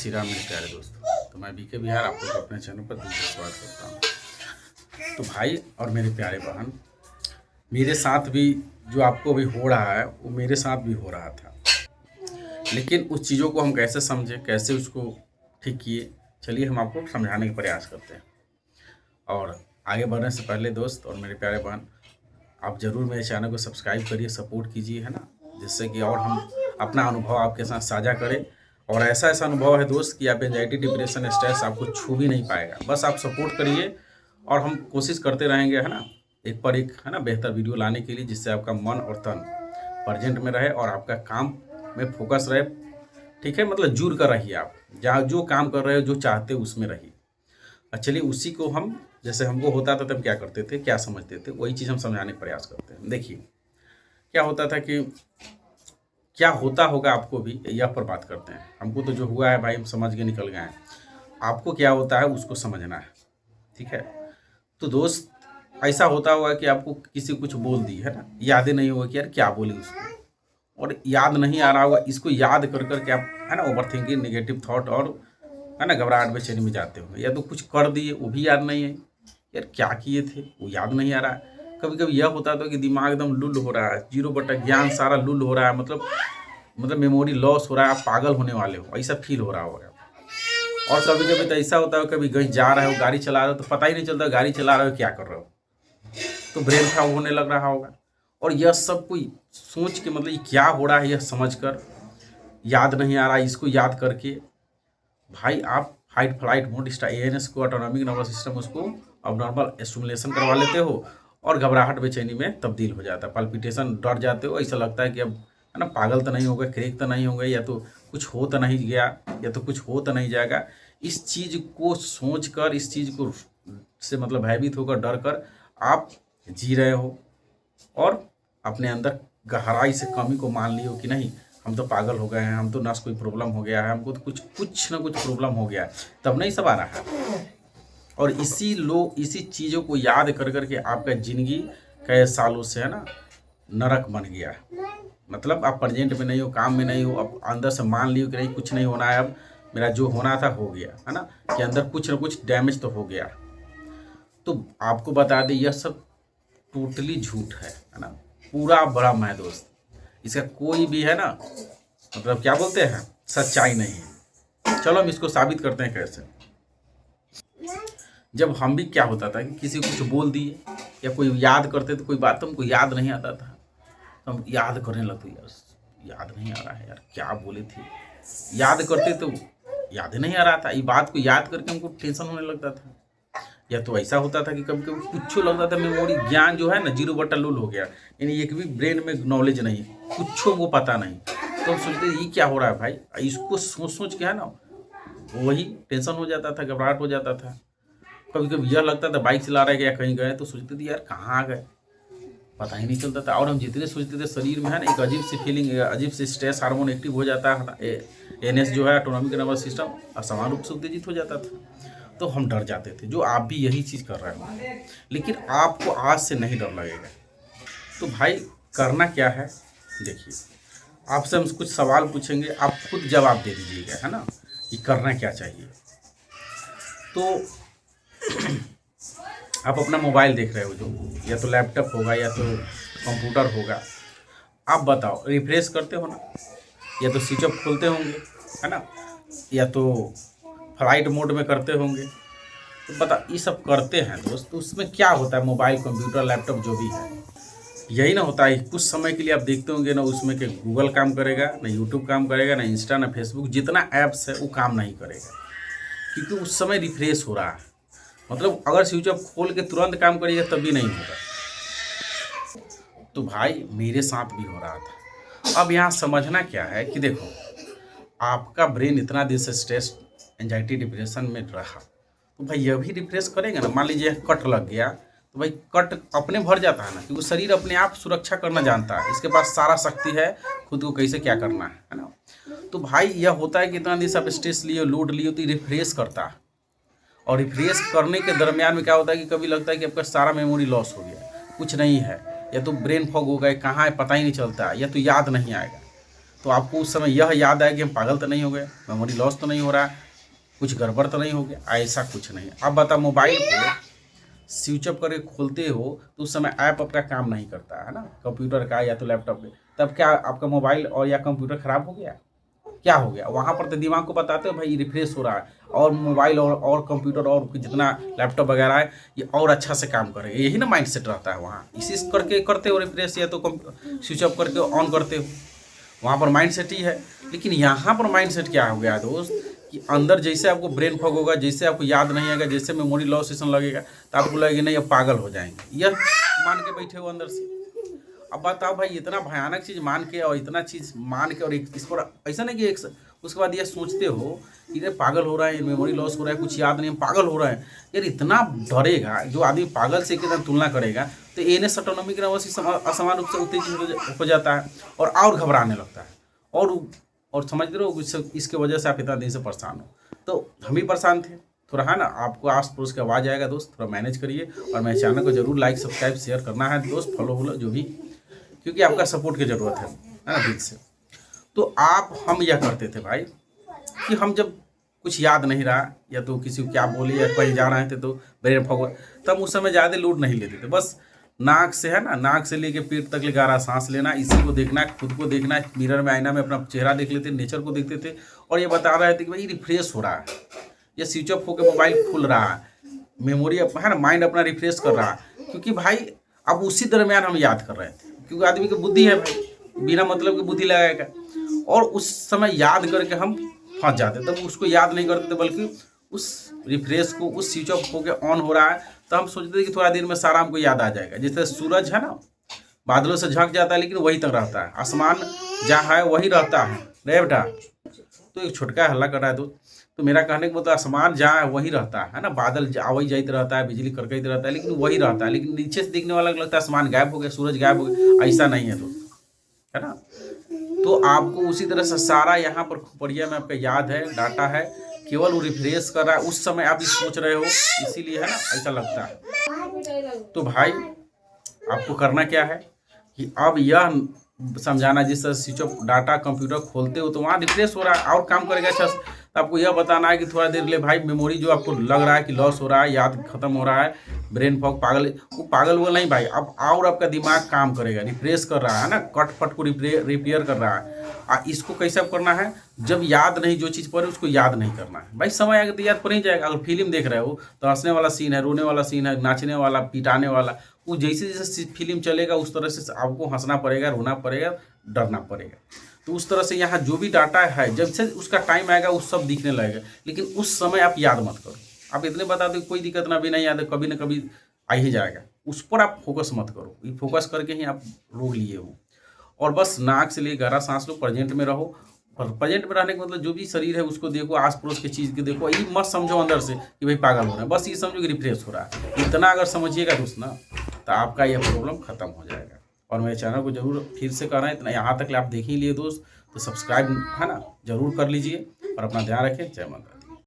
श्री राम मेरे प्यारे दोस्तों। तो मैं बीके बिहार आप लोग अपने चैनल पर दिल से स्वागत करता हूँ। तो भाई और मेरे प्यारे बहन, मेरे साथ भी जो आपको अभी हो रहा है वो मेरे साथ भी हो रहा था, लेकिन उस चीज़ों को हम कैसे समझे, कैसे उसको ठीक किए, चलिए हम आपको समझाने का प्रयास करते हैं। और आगे बढ़ने से पहले दोस्त और मेरे प्यारे बहन, आप ज़रूर मेरे चैनल को सब्सक्राइब करिए, सपोर्ट कीजिए, है ना, जिससे कि और हम अपना अनुभव आपके साथ साझा करें। और ऐसा अनुभव है दोस्त कि आप एंजाइटी, डिप्रेशन, स्ट्रेस आपको छू भी नहीं पाएगा। बस आप सपोर्ट करिए और हम कोशिश करते रहेंगे, है ना, एक पर एक, है ना, बेहतर वीडियो लाने के लिए, जिससे आपका मन और तन प्रेजेंट में रहे और आपका काम में फोकस रहे। ठीक है, मतलब जुड़ कर रहिए, आप जहाँ जो काम कर रहे हो, जो चाहते हो उसमें रहिए। चलिए उसी को हम, जैसे हमको होता था तब क्या करते थे, क्या समझते थे, वही चीज़ हम समझाने का प्रयास करते हैं। देखिए क्या होता था कि क्या होता होगा आपको भी, यह पर बात करते हैं। हमको तो जो हुआ है भाई हम समझ के निकल गए हैं, आपको क्या होता है उसको समझना है। ठीक है, तो दोस्त ऐसा होता होगा कि आपको किसी कुछ बोल दी, है ना, यादें नहीं होगा कि यार क्या बोली उसको, और याद नहीं आ रहा होगा, इसको याद कर करके आप, है ना, ओवर थिंकिंग, नेगेटिव थॉट और, है ना, घबराहट बेचैनी में जाते हो। या तो कुछ कर दिए वो भी याद नहीं है, यार क्या किए थे वो याद नहीं आ रहा है। कभी कभी यह होता था कि दिमाग एकदम लुल हो रहा है, 0 ज्ञान सारा लुल हो रहा है, मतलब मेमोरी लॉस हो रहा है, आप पागल होने वाले हो, ऐसा फील हो रहा होगा। और कभी कभी तो ऐसा होता है, कभी कहीं जा रहे हो, गाड़ी चला रहे हो, तो पता ही नहीं चलता गाड़ी चला रहे हो क्या कर रहे हो, तो ब्रेन खराब होने लग रहा होगा। और यह सब कोई सोच के, मतलब ये क्या हो रहा है यह समझ कर, याद नहीं आ रहा, इसको याद करके भाई आप फाइट फ्लाइट मोड ANS को, ऑटोनॉमिक नर्वस सिस्टम, उसको अब नॉर्मल स्टिमुलेशन करवा लेते हो और घबराहट बेचैनी में तब्दील हो जाता है, पल्पिटेशन, डर जाते हो, ऐसा लगता है कि अब, है ना, पागल तो नहीं होगा, क्रेक तो नहीं होगा, या तो कुछ हो तो नहीं गया, या तो कुछ हो तो नहीं जाएगा। इस चीज़ को सोच कर, इस चीज़ को से मतलब भयभीत होकर, डर कर आप जी रहे हो और अपने अंदर गहराई से कमी को मान लियो कि नहीं, हम तो पागल हो गए हैं, हम तो नस कोई प्रॉब्लम हो गया है, हमको तो कुछ ना कुछ प्रॉब्लम हो गया है, तब नहीं सब आ रहा है। और इसी चीज़ों को याद कर करके आपका ज़िंदगी कई सालों से, है ना, नरक बन गया है। मतलब आप प्रेजेंट में नहीं हो, काम में नहीं हो, अब अंदर से मान लियो कि नहीं कुछ नहीं होना है, अब मेरा जो होना था हो गया, है ना, कि अंदर कुछ ना कुछ डैमेज तो हो गया। तो आपको बता दें यह सब टोटली झूठ है ना, पूरा भ्रम है दोस्त। इसका कोई भी, है ना, मतलब क्या बोलते हैं, सच्चाई नहीं है। चलो हम इसको साबित करते हैं कैसे। जब हम भी क्या होता था कि किसी को कुछ बोल दिए या कोई याद करते तो कोई बात हमको याद नहीं आता था, तो हम याद करने लगते, यार याद नहीं आ रहा है, यार क्या बोले थे, याद करते तो याद ही नहीं आ रहा था। ये बात को याद करके हमको टेंशन होने लगता था। या तो ऐसा होता था कि कभी कभी कुछ लगता था, मेमोरी ज्ञान जो है ना 0 लुल हो गया, यानी एक भी ब्रेन में नॉलेज नहीं, कुछ को पता नहीं। तो हम सोचते ये क्या हो रहा है भाई, इसको सोच सोच के, है ना, वही टेंशन हो जाता था, घबराहट हो जाता था। कभी कभी यह लगता था बाइक चला रहे या कहीं गए तो सोचते थे यार कहाँ आ गए, पता ही नहीं चलता था। और हम जितने सोचते थे शरीर में, है ना, एक अजीब सी फीलिंग, अजीब सी स्ट्रेस हार्मोन एक्टिव हो जाता है, ANS जो है, ऑटोनॉमिक नर्वस सिस्टम, असमान रूप से उत्तेजित हो जाता था। तो हम डर जाते थे, जो आप भी यही चीज़ कर रहे हो, लेकिन आपको आज से नहीं डर लगेगा। तो भाई करना क्या है, देखिए आपसे हम कुछ सवाल पूछेंगे, आप खुद जवाब दे दीजिएगा, है ना, कि करना क्या चाहिए। तो आप अपना मोबाइल देख रहे हो, जो या तो लैपटॉप होगा या तो कंप्यूटर होगा, आप बताओ रिफ्रेश करते हो ना, या तो स्विच ऑफ खोलते होंगे, है ना, या तो फ्लाइट मोड में करते होंगे। तो बता ये सब करते हैं दोस्त, तो उसमें क्या होता है, मोबाइल, कंप्यूटर, लैपटॉप जो भी है, यही ना होता है। कुछ समय के लिए आप देखते होंगे ना, उसमें कि गूगल काम करेगा ना, यूट्यूब काम करेगा ना, इंस्टा ना, फेसबुक, जितना ऐप्स है वो काम नहीं करेगा, क्योंकि उस समय रिफ्रेश हो रहा है। मतलब अगर स्विच ऑफ खोल के तुरंत काम करिएगा तब भी नहीं होगा। तो भाई मेरे साथ भी हो रहा था। अब यहाँ समझना क्या है कि देखो, आपका ब्रेन इतना दिन से स्ट्रेस, एंजाइटी, डिप्रेशन में रहा, तो भाई यह भी रिफ्रेश करेगा ना। मान लीजिए कट लग गया, तो भाई कट अपने भर जाता है ना, क्योंकि शरीर अपने आप सुरक्षा करना जानता है, इसके पास सारा शक्ति है खुद को कैसे क्या करना है ना। तो भाई यह होता है कि इतना दिन से आप स्ट्रेस लिए, लोड लिए, तो रिफ्रेश करता है। और रिफ्रेश करने के दरमियान में क्या होता है कि कभी लगता है कि आपका सारा मेमोरी लॉस हो गया, कुछ नहीं है, या तो ब्रेन फॉग हो गए, कहाँ है पता ही नहीं चलता, या तो याद नहीं आएगा। तो आपको उस समय यह याद आए कि हम पागल तो नहीं हो गए, मेमोरी लॉस तो नहीं हो रहा है, कुछ गड़बड़ तो नहीं हो गया, ऐसा कुछ नहीं। अब बता, मोबाइल को स्विच ऑफ करके खोलते हो तो उस समय ऐप आपका काम नहीं करता है ना, कंप्यूटर का या तो लैपटॉप के, तब क्या आपका मोबाइल और या कंप्यूटर खराब हो गया? क्या हो गया? वहाँ पर तो दिमाग को बताते हो भाई रिफ्रेश हो रहा है, और मोबाइल और कंप्यूटर और जितना लैपटॉप वगैरह है ये और अच्छा से काम करेगा, यही ना माइंड सेट रहता है वहाँ। इसी करके करते हो रिफ्रेश, या तो स्विच ऑफ करके ऑन करते हो, वहाँ पर माइंड सेट ही है। लेकिन यहाँ पर माइंड सेट क्या हो गया दोस्त, कि अंदर जैसे आपको ब्रेन फॉग होगा, जैसे आपको याद नहीं आएगा, जैसे मेमोरी लॉस सेशन लगेगा, तो आपको लगेगा नहीं अब पागल हो जाएंगे, यह मान के बैठे हो अंदर से। अब बताओ भाई, इतना भयानक चीज़ मान के और इतना चीज़ मान के और इस पर ऐसा नहीं कि एक उसके बाद यह सोचते हो कि ये पागल हो रहा है, मेमोरी लॉस हो रहा है, कुछ याद नहीं, पागल हो रहा है। यार इतना डरेगा जो आदमी पागल से एकदम तुलना करेगा, तो एनएस ऑटोनॉमिक नर्वस सिस्टम असमान रूप से उत्तेजित हो जाता है और घबराने लगता है, और समझ रहे हो, इसके वजह से आप इतना दिन से परेशान हो। तो हम भी परेशान थे थोड़ा, है ना। आपको आस पड़ोस की आवाज़ आएगा दोस्त, थोड़ा मैनेज करिए, और मेरे चैनल को जरूर लाइक सब्सक्राइब शेयर करना है दोस्त, फॉलो जो भी, क्योंकि आपका सपोर्ट की ज़रूरत है ना दिल से। तो हम यह करते थे भाई कि हम जब कुछ याद नहीं रहा, या तो किसी को क्या बोले या कहीं जा रहे थे तो ब्रेन फॉग, तब उस समय ज़्यादा लोड नहीं लेते थे, बस नाक से, है ना, नाक से लेके पेट तक गहरा सांस लेना, इसी को देखना, खुद को देखना, मिरर में आईना में अपना चेहरा देख लेते, नेचर को देखते थे, और ये बता रहे थे कि भाई रिफ्रेश हो रहा है, या स्विच ऑफ होकर मोबाइल खुल रहा है, मेमोरी है ना, माइंड अपना रिफ्रेश कर रहा है। क्योंकि भाई अब उसी दरमियान हम याद कर रहे थे, क्योंकि आदमी की बुद्धि है भाई, बिना मतलब की बुद्धि लगाएगा, और उस समय याद करके हम फंस जाते, तब उसको याद नहीं करते थे, बल्कि उस रिफ्रेश को, उस स्विच ऑफ होकर ऑन हो रहा है, तो हम सोचते थे कि थोड़ा देर में सारा हमको याद आ जाएगा। जैसे सूरज है ना, बादलों से झंक जाता है लेकिन वही तक रहता है, आसमान जहाँ है वही रहता है रे बेटा। तो एक छोटका हल्ला कर रहा है तो मेरा कहने का मतलब आसमान जहाँ है वही रहता है ना, बादल आवई जाते रहता है, बिजली कड़कते रहता है, लेकिन वही रहता है। लेकिन नीचे से दिखने वाला लगता है आसमान गायब हो गया, सूरज गायब हो गया, ऐसा नहीं है दोस्त, है ना। तो आपको उसी तरह से सारा यहाँ पर खोपड़िया में आपका याद है, डाटा है, केवल वो रिफ्रेश कर रहा है, उस समय आप सोच रहे हो, इसीलिए है ना ऐसा लगता है। तो भाई आपको करना क्या है कि अब यह समझाना, जिस तरह स्विच ऑफ डाटा कंप्यूटर खोलते हो तो वहाँ रिफ्रेश हो रहा है और काम करेगा अच्छा। तो आपको यह बताना है कि थोड़ा देर ले भाई मेमोरी जो आपको लग रहा है कि लॉस हो रहा है, याद खत्म हो रहा है, ब्रेन फॉग, पागल, वो पागल वो नहीं भाई, अब और आपका दिमाग काम करेगा, रिफ्रेश कर रहा है ना, कट फट को रिपेयर कर रहा है। इसको कैसे करना है, जब याद नहीं, जो चीज़ पढ़े उसको याद नहीं करना है भाई, समय आएगा तो याद पड़ ही जाएगा। अगर फिल्म देख रहे हो तो हंसने वाला सीन है, रोने वाला सीन है, नाचने वाला, पिटाने वाला, वो जैसे जैसे फिल्म चलेगा उस तरह से आपको हंसना पड़ेगा, रोना पड़ेगा, डरना पड़ेगा। तो उस तरह से यहाँ जो भी डाटा है, जब से उसका टाइम आएगा उस सब दिखने लगेगा, लेकिन उस समय आप याद मत करो। आप इतने बता दो कोई दिक्कत ना, भी नहीं याद है, कभी ना कभी आ ही जाएगा, उस पर आप फोकस मत करो, ये फोकस करके ही आप रोक लिए हो। और बस नाक से लिए गहरा सांस लो, प्रेजेंट में रहो, और प्रेजेंट में रहने का मतलब जो भी शरीर है उसको देखो, आस पड़ोस की चीज़ को देखो, ये मत समझो अंदर से कि भाई पागल हो रहा है, बस ये समझो कि रिफ्रेश हो रहा है। इतना अगर समझिएगा दोस्त ना, तो आपका यह प्रॉब्लम खत्म हो जाएगा। और मेरे चैनल को जरूर फिर से करना है, इतना यहाँ तक आप देख ही लिए दोस्त, तो सब्सक्राइब है ना जरूर कर लीजिए, और अपना ध्यान रखें। जय माता।